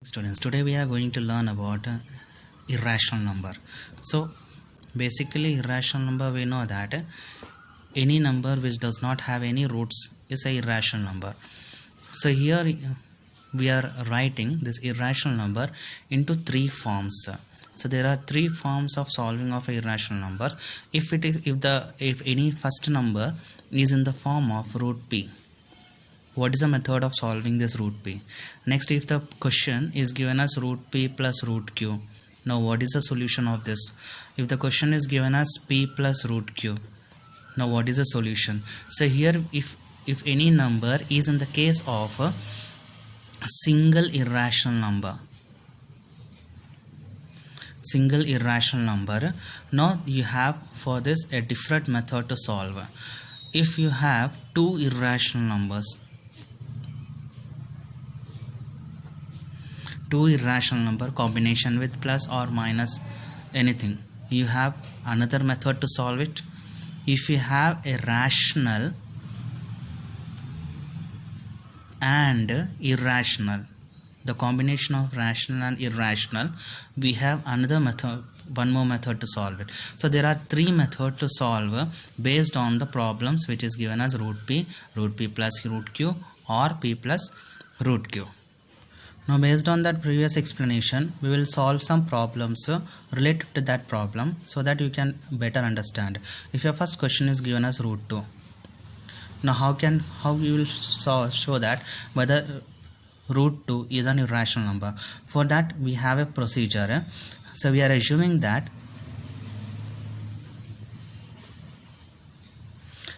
Students, today we are going to learn about irrational number. So basically irrational number, we know that any number which does not have any roots is a irrational number. So here we are writing this irrational number into three forms. So there are three forms of solving of irrational numbers. If any first number is in the form of root p, what is the method of solving this root p? Next, if the question is given as root p plus root q, now what is the solution of this? If the question is given as p plus root q, now what is the solution? So here if any number is in the case of a single irrational number, now you have for this a different method to solve. If you have two irrational numbers, combination with plus or minus anything, you have another method to solve it. If you have a rational and irrational, the combination of rational and irrational, we have another method, one more method to solve it. So there are three methods to solve based on the problems which is given as root p plus root q, or p plus root q. Now based on that previous explanation, we will solve some problems related to that problem so that you can better understand. If your first question is given as root 2, now how we will show that whether root 2 is an irrational number? For that we have a procedure. So we are assuming that,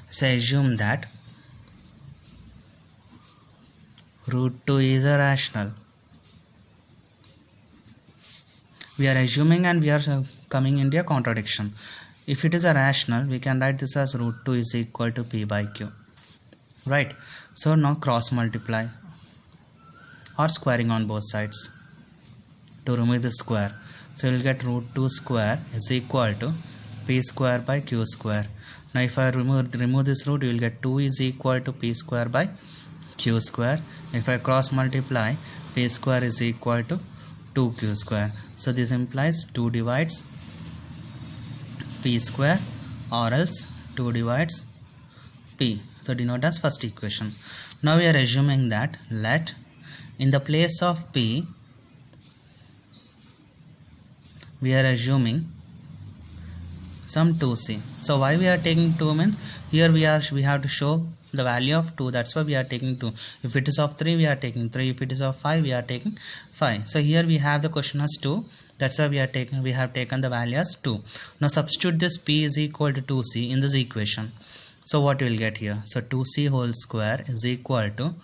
assume that root 2 is a rational. We are assuming and we are coming into a contradiction. If it is a rational, we can write this as root 2 is equal to p by q, right? So now cross multiply or squaring on both sides to remove the square. So you will get root 2 square is equal to p square by q square. Now if I remove this root, you will get 2 is equal to p square by q square. If I cross multiply, p square is equal to 2q square. So this implies 2 divides p square, or else 2 divides p. So denote as first equation. Now we are assuming that let in the place of p, we are assuming some 2c. So why we are taking 2 means here we have to show the value of 2, that's why we are taking 2. If it is of 3, we are taking 3. If it is of 5, we are taking 5. So here we have the question as 2, that's why we have taken the value as 2. Now substitute this p is equal to 2c in this equation. So what we will get here? So 2c whole square is equal to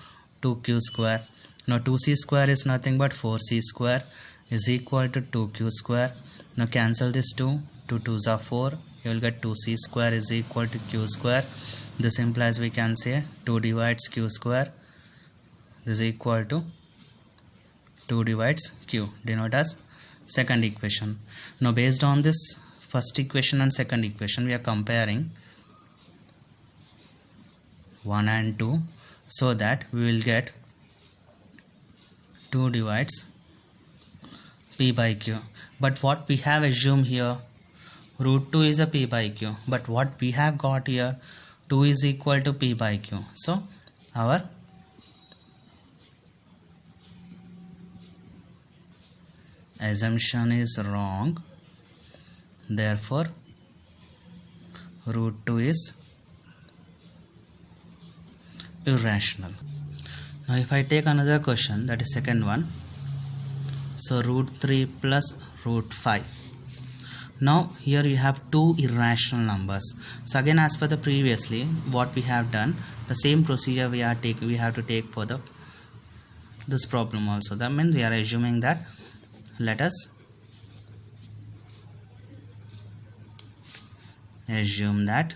2q square. Now 2c square is nothing but 4c square is equal to 2q square. Now cancel this 2, 2 2s are 4, you will get 2c square is equal to q square. This implies we can say 2 divides q square is equal to 2 divides q, denote as second equation. Now based on this first equation and second equation, we are comparing 1 and 2, so that we will get 2 divides p by q. But what we have assumed here, root 2 is a p by q, but what we have got here, 2 is equal to p by q. So our assumption is wrong, therefore root 2 is irrational. Now if I take another question, that is second one, so root 3 plus root 5. Now here you have two irrational numbers. So again, as per the previously what we have done, the same procedure we have to take for this problem also. That means we are assuming that, let us assume that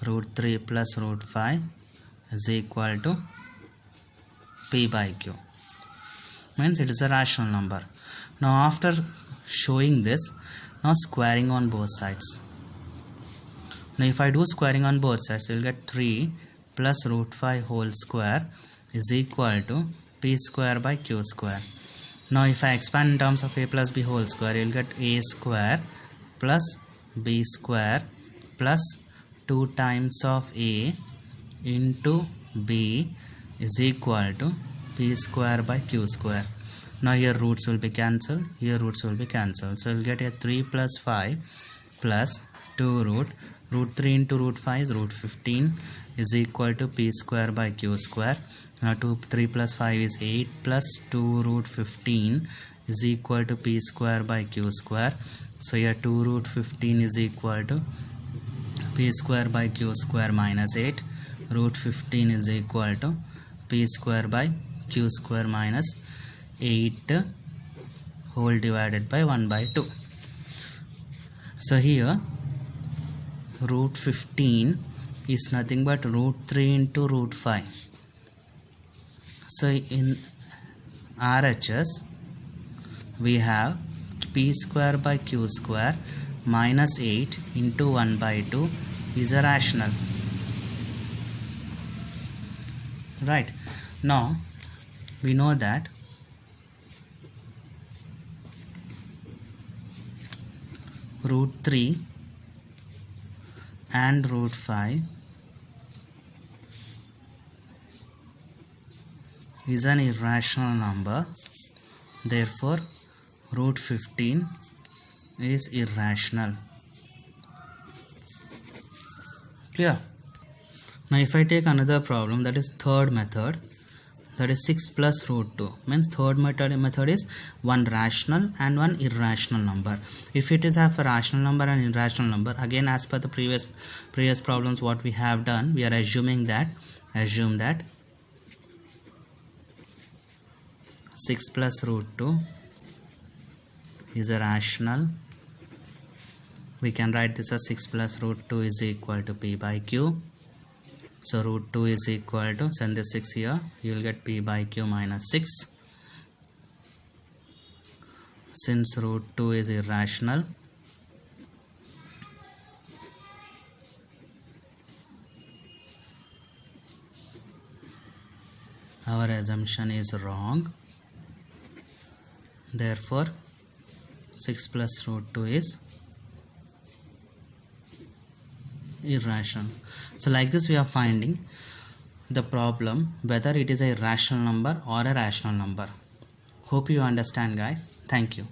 root 3 plus root 5 is equal to p by q, means it is a rational number. Now after showing this, now squaring on both sides. Now if I do squaring on both sides, you will get 3 plus root 5 whole square is equal to p square by q square. Now if I expand in terms of a plus b whole square, you'll get a square plus b square plus 2 times of a into b is equal to p square by q square. Now here roots will be cancelled, here roots will be cancelled. So you'll get a 3 plus 5 plus 2 root 3 into root 5 is root 15 is equal to p square by q square. Now 3 plus 5 is 8 plus 2 root 15 is equal to p square by q square. So here 2 root 15 is equal to p square by q square minus 8. Root 15 is equal to p square by q square minus 8 whole divided by 1 by 2. So here root 15 is nothing but root 3 into root 5. So in RHS we have p square by q square minus 8 into 1 by 2 is a rational. Right. Now we know that root 3 and root 5 is an irrational number, therefore root 15 is irrational. Clear? Now if I take another problem, that is third method, that is 6 plus root 2, means third method is one rational and one irrational number. If it is have a rational number and irrational number, again as per the previous problems what we have done, we are assuming that 6 plus root 2 is a rational. We can write this as 6 plus root 2 is equal to p by q. So root 2 is equal to, send the 6 here, you will get p by q minus 6. Since root 2 is irrational, our assumption is wrong. Therefore 6 plus root 2 is irrational. So like this we are finding the problem whether it is a rational number or a rational number. Hope you understand, guys. Thank you.